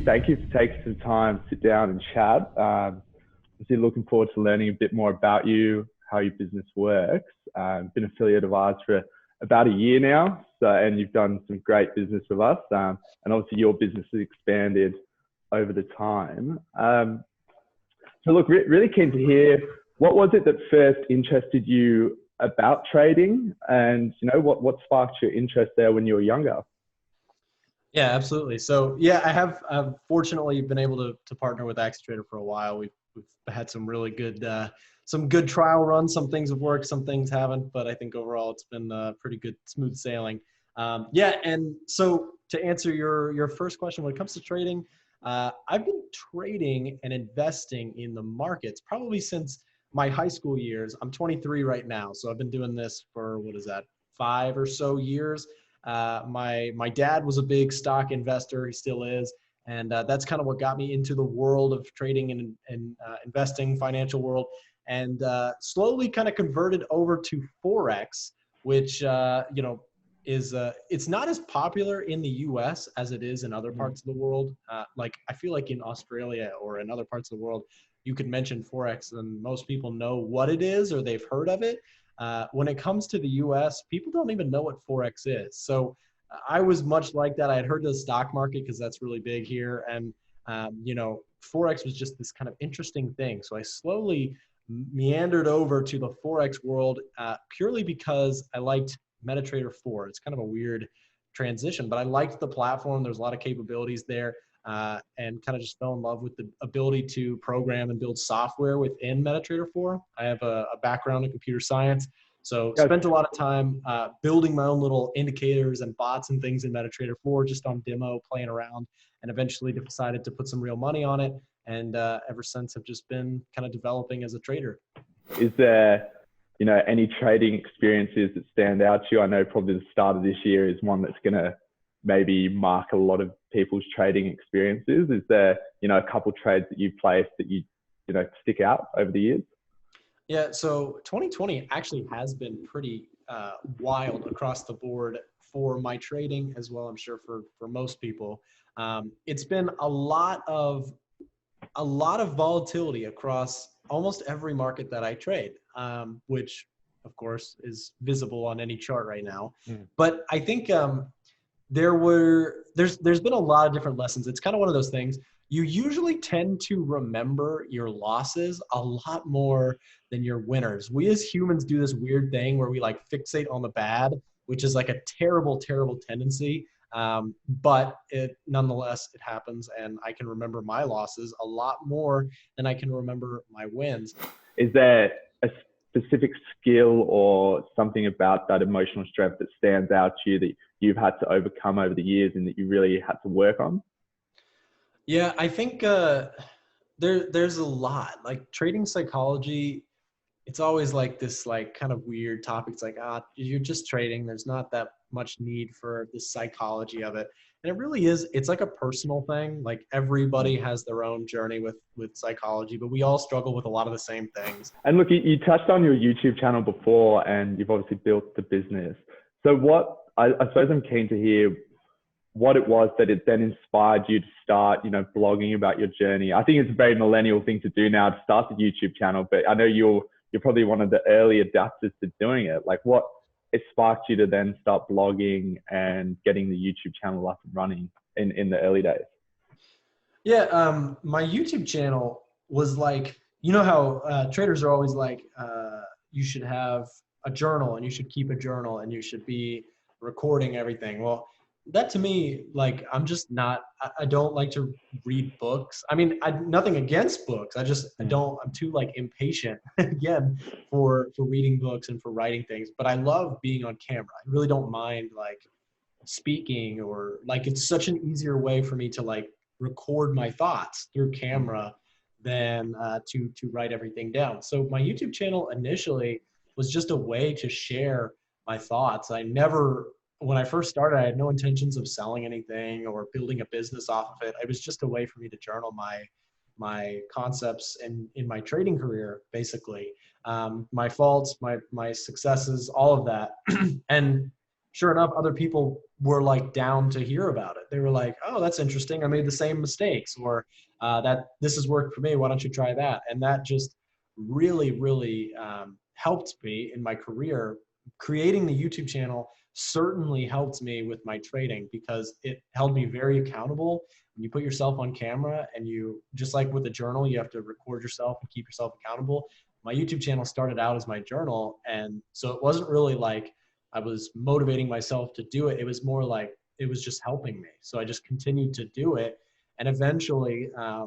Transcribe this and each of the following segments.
Andy, thank you for taking some time to sit down and chat. Obviously looking forward to learning a bit more about you, how your business works. Been affiliate of ours for about a year now, and you've done some great business with us. And obviously your business has expanded over the time. So look, really keen to hear, what was it that first interested you about trading, and what sparked your interest there when you were younger? Yeah, absolutely. So yeah, I've fortunately been able to partner with AxiTrader for a while. We've had some really good trial runs. Some things have worked, some things haven't, but I think overall it's been pretty good, smooth sailing. Yeah, and so to answer your first question, when it comes to trading, I've been trading and investing in the markets probably since my high school years. I'm 23 right now, so I've been doing this for, 5 or so years. My dad was a big stock investor. He still is. And that's kind of what got me into the world of trading and investing, financial world, and slowly kind of converted over to Forex, which, is it's not as popular in the US as it is in other parts of the world. Like I feel like in Australia or in other parts of the world, you could mention Forex and most people know what it is or they've heard of it. When it comes to the US, people don't even know what Forex is. So I was much like that. I had heard of the stock market because that's really big here. And, Forex was just this kind of interesting thing. So I slowly meandered over to the Forex world purely because I liked MetaTrader 4. It's kind of a weird transition, but I liked the platform. There's a lot of capabilities there. And kind of just fell in love with the ability to program and build software within MetaTrader 4. I have a background in computer science, so spent a lot of time building my own little indicators and bots and things in MetaTrader 4 just on demo, playing around, and eventually decided to put some real money on it. And ever since, have just been kind of developing as a trader. Is there, any trading experiences that stand out to you? I know probably the start of this year is one that's going to maybe mark a lot of people's trading experiences. Is there, a couple trades that you've placed that you stick out over the years? Yeah, so 2020 actually has been pretty wild across the board for my trading as well, I'm sure for most people. It's been a lot of volatility across almost every market that I trade, which of course is visible on any chart right now. But I think there's been a lot of different lessons. It's kind of one of those things. You usually tend to remember your losses a lot more than your winners. We as humans do this weird thing where we fixate on the bad, which is like a terrible, terrible tendency. But nonetheless, it happens. And I can remember my losses a lot more than I can remember my wins. Is there a specific skill or something about that emotional strength that stands out to you that you've had to overcome over the years and that you really had to work on? Yeah, I think there's a lot. Like trading psychology, it's always this kind of weird topic. It's you're just trading. There's not that much need for the psychology of it. And it really is, it's like a personal thing. Like everybody has their own journey with psychology, but we all struggle with a lot of the same things. And look, you touched on your YouTube channel before and you've obviously built the business. So I suppose I'm keen to hear what it was that it then inspired you to start, blogging about your journey. I think it's a very millennial thing to do now to start the YouTube channel, but I know you're probably one of the early adapters to doing it. Like what it sparked you to then start blogging and getting the YouTube channel up and running in the early days? Yeah, my YouTube channel was how traders are always you should have a journal and you should keep a journal and you should be recording everything. Well, that to me, I'm just not, I don't like to read books. I mean, nothing against books. I don't, I'm too impatient again for reading books and for writing things, but I love being on camera. I really don't mind speaking or it's such an easier way for me to record my thoughts through camera than to write everything down. So my YouTube channel initially was just a way to share my thoughts. When I first started, I had no intentions of selling anything or building a business off of it. It was just a way for me to journal my concepts in my trading career, basically. My faults, my successes, all of that. And sure enough, other people were like down to hear about it. They were like, oh, that's interesting. I made the same mistakes, or that this has worked for me. Why don't you try that? And that just really, really helped me in my career. Creating the YouTube channel certainly helped me with my trading because it held me very accountable. When you put yourself on camera and you, just like with a journal, you have to record yourself and keep yourself accountable. My YouTube channel started out as my journal. And so it wasn't really like I was motivating myself to do it. It was more like it was just helping me. So I just continued to do it. And eventually I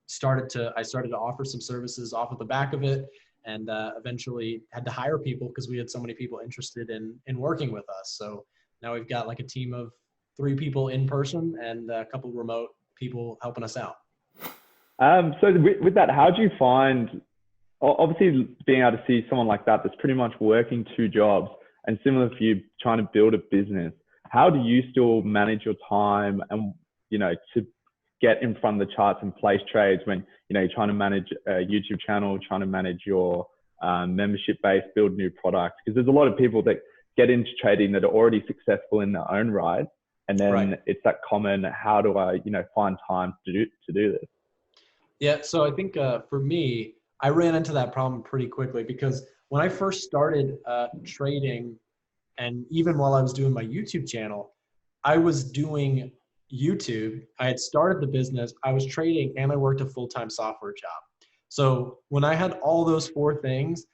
started to offer some services off of the back of it, and eventually had to hire people because we had so many people interested in working with us. So now we've got like a team of 3 people in person and a couple remote people helping us out. So with that, how do you find, obviously being able to see someone like that that's pretty much working 2 jobs, and similar for you trying to build a business, how do you still manage your time and, you know, to get in front of the charts and place trades when, you know, you're trying to manage a YouTube channel, trying to manage your membership base, build new products? Because there's a lot of people that get into trading that are already successful in their own right. And then Right. it's that common, how do I, you know, find time to do this? Yeah, so I think for me, I ran into that problem pretty quickly because when I first started trading, and even while I was doing my YouTube channel, I was doing YouTube. I had started the business, I was trading, and I worked a full-time software job. So when I had all those 4 things,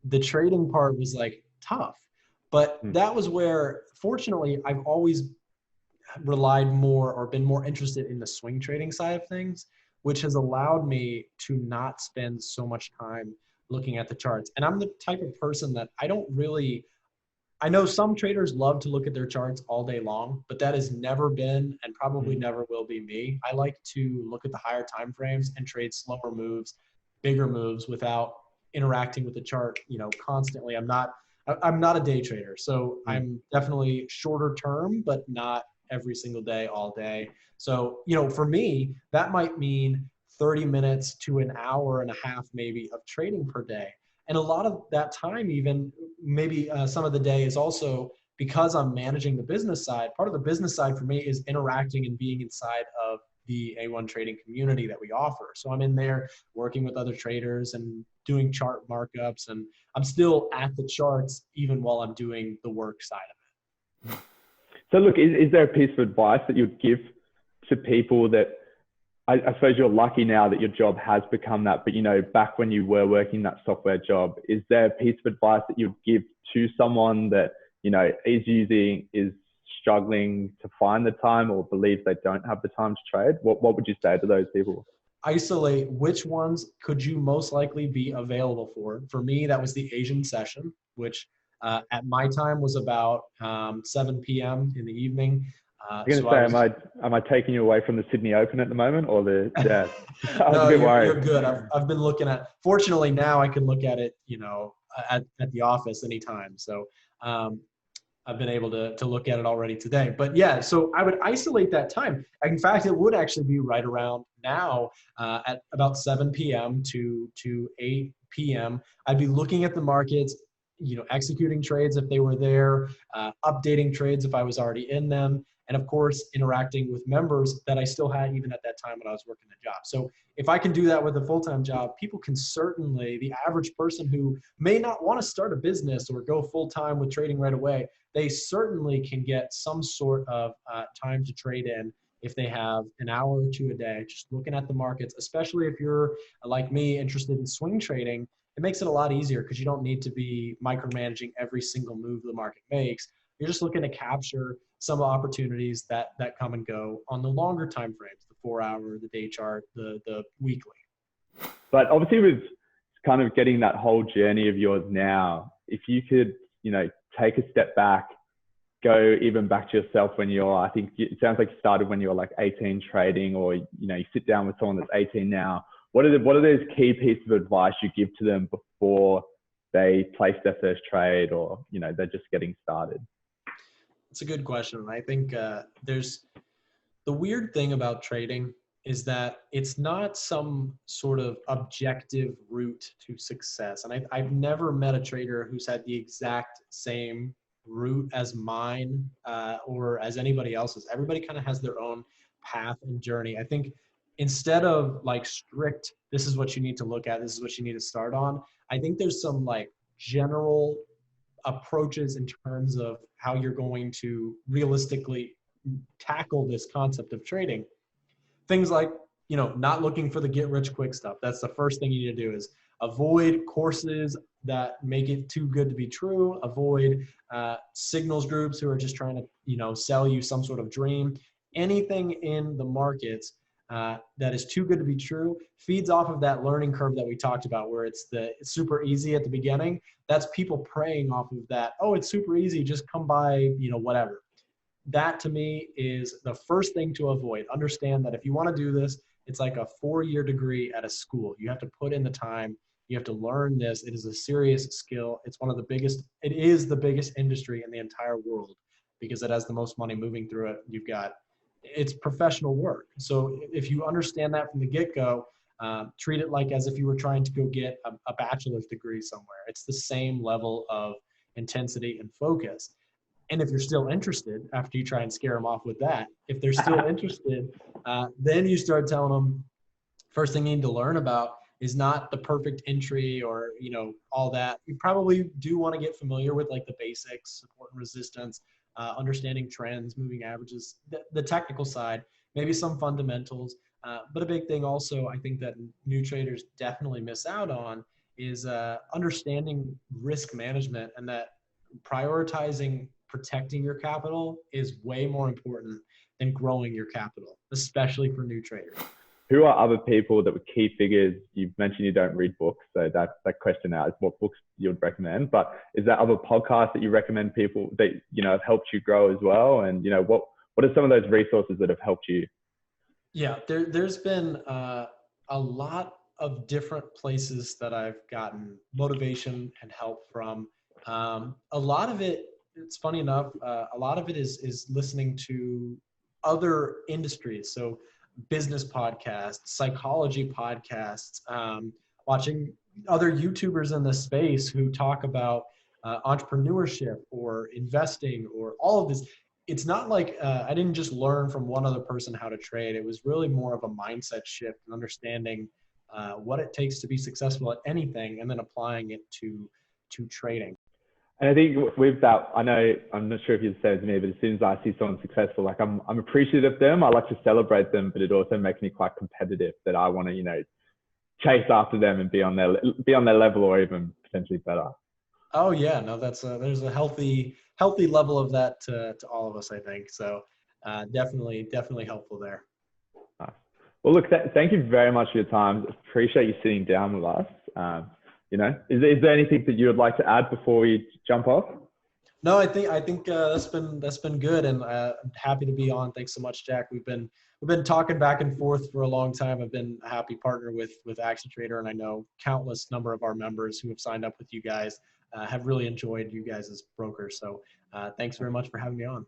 the trading part was like tough. But Hmm. that was where, fortunately, I've always relied more or been more interested in the swing trading side of things, which has allowed me to not spend so much time looking at the charts. And I'm the type of person that I know some traders love to look at their charts all day long, but that has never been and probably never will be me. I like to look at the higher time frames and trade slower moves, bigger moves without interacting with the chart, constantly. I'm not a day trader, so I'm definitely shorter term, but not every single day, all day. So, for me, that might mean 30 minutes to an hour and a half maybe of trading per day. And a lot of that time, even maybe some of the day, is also because I'm managing the business side. Part of the business side for me is interacting and being inside of the A1 trading community that we offer. So I'm in there working with other traders and doing chart markups, and I'm still at the charts even while I'm doing the work side of it. So look, is there a piece of advice that you'd give to people that, I suppose you're lucky now that your job has become that, but, you know, back when you were working that software job, is there a piece of advice that you'd give to someone that, you know, is struggling to find the time or believes they don't have the time to trade? What would you say to those people? Isolate which ones could you most likely be available for. For me, that was the Asian session, which at my time was about 7 p.m. in the evening. I'm going to say, am I taking you away from the Sydney Open at the moment, or yeah? I was a No, bit worried. you're good. I've been looking at. Fortunately, now I can look at it, at the office anytime. So I've been able to look at it already today. But yeah, so I would isolate that time. In fact, it would actually be right around now at about 7 p.m. to 8 p.m. I'd be looking at the markets, executing trades if they were there, updating trades if I was already in them, and of course, interacting with members that I still had even at that time when I was working the job. So if I can do that with a full-time job, people can certainly, the average person who may not want to start a business or go full-time with trading right away, they certainly can get some sort of time to trade in if they have an hour or 2 a day, just looking at the markets, especially if you're like me, interested in swing trading. It makes it a lot easier because you don't need to be micromanaging every single move the market makes. You're just looking to capture some opportunities that come and go on the longer time frames, the 4-hour, the day chart, the weekly. But obviously, with kind of getting that whole journey of yours now, if you could, you know, take a step back, go even back to yourself when I think it sounds like you started when you were like 18 trading, or, you know, you sit down with someone that's 18 now. What are those key pieces of advice you give to them before they place their first trade, or, you know, they're just getting started? It's a good question. I think there's the weird thing about trading is that it's not some sort of objective route to success. And I've never met a trader who's had the exact same route as mine or as anybody else's. Everybody kind of has their own path and journey. I think instead of like strict, this is what you need to look at, this is what you need to start on, I think there's some like general approaches in terms of how you're going to realistically tackle this concept of trading. Things like, not looking for the get rich quick stuff. That's the first thing you need to do, is avoid courses that make it too good to be true. Avoid signals groups who are just trying to, sell you some sort of dream. Anything in the markets that is too good to be true feeds off of that learning curve that we talked about, where it's super easy at the beginning. That's people preying off of that. Oh, it's super easy. Just come by, whatever. That to me is the first thing to avoid. Understand that if you want to do this, it's like a 4-year degree at a school. You have to put in the time. You have to learn this. It is a serious skill. It is the biggest industry in the entire world because it has the most money moving through it. It's professional work. So if you understand that from the get-go, treat it like as if you were trying to go get a bachelor's degree somewhere. It's the same level of intensity and focus. And if you're still interested, after you try and scare them off with that, if they're still interested, then you start telling them, first thing you need to learn about is not the perfect entry or, all that. You probably do want to get familiar with like the basics, support and resistance, understanding trends, moving averages, the technical side, maybe some fundamentals. But a big thing also, I think that new traders definitely miss out on is understanding risk management, and that prioritizing protecting your capital is way more important than growing your capital, especially for new traders. Who are other people that were key figures? You've mentioned you don't read books, so that question now is what books you would recommend. But is there other podcasts that you recommend people that have helped you grow as well? And what are some of those resources that have helped you? Yeah, there's been a lot of different places that I've gotten motivation and help from. A lot of it, it's funny enough, a lot of it is listening to other industries. So business podcasts, psychology podcasts, watching other YouTubers in the space who talk about entrepreneurship or investing or all of this. It's not like I didn't just learn from one other person how to trade. It was really more of a mindset shift and understanding what it takes to be successful at anything, and then applying it to trading. And I think with that, I'm not sure if you've said to me, but as soon as I see someone successful, like I'm appreciative of them. I like to celebrate them, but it also makes me quite competitive that I want to, chase after them and be on their level or even potentially better. Oh yeah, no, there's a healthy level of that to all of us, I think. So definitely helpful there. Well, look, thank you very much for your time. Appreciate you sitting down with us. Is there anything that you would like to add before we jump off? No, I think that's been good, and I'm happy to be on. Thanks so much, Jack. We've been talking back and forth for a long time. I've been a happy partner with AxiTrader, and I know countless number of our members who have signed up with you guys have really enjoyed you guys as brokers. So thanks very much for having me on.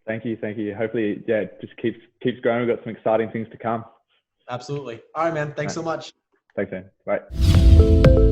Thank you. Hopefully, it just keeps growing. We've got some exciting things to come. Absolutely. All right, man. Thanks so much. Thanks, man. Bye.